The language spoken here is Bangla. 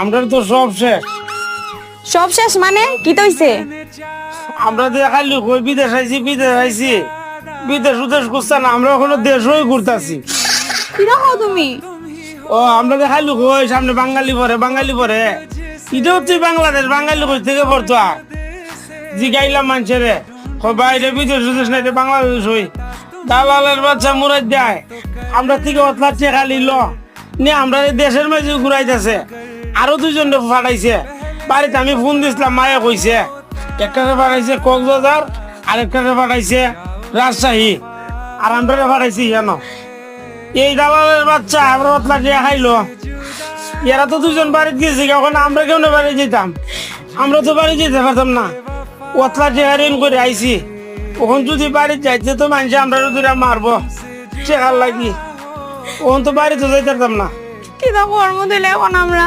আমরা তো সব শেষ। সব শেষ মানে কি তৈছে? আমরা তো খালি কই বিদেশ আইছি বিদেশ উদেশ করছে না, আমরা ওখানে দেশই ঘুরতাছি। কি রাখো তুমি? ও আমরা তো খালি কই সামনে বাঙালি পরে এটা হচ্ছে বাংলাদেশ, বাঙালি কই থেকে পড়তো আর জি গাইলাম মানুষের বাইরে বিদেশ উদেশ নাই, বাংলাদেশ হই দালালের বাচ্চা মুরাই দেয়। আমরা থেকে অতলাচ্ছে খালি নিয়ে আমরা দেশের মাঝে ঘুরাইতেছে। আরো দুজন ফাটাইছে বাড়িতে, আমি ফোন দিছিলাম, মায়ে কইছে একটারে ফাটাইছে কক্সবাজার, আরেকটারে ফাটাইছে রাজশাহী, আর আমরা ফাটাইছি কেন? এই দালালের বাচ্চা আমরা অতলা দিয়ে খাইলো। এরা তো দুজন বাড়িতে গেছে, এখন আমরা কেউ না বাড়ি যেতাম? আমরা তো বাড়ি যেতে পারতাম না, অতলা দিয়ে ঋণ করে আইছি। ওখান যদি বাড়ি যাইতে তো মানুষ আমরা দুরা মারবো চেহার লাগি, ওখান তো বাড়ি তো যাইতে পারতাম না। কি তা কর্ম দিলে এখন আমরা?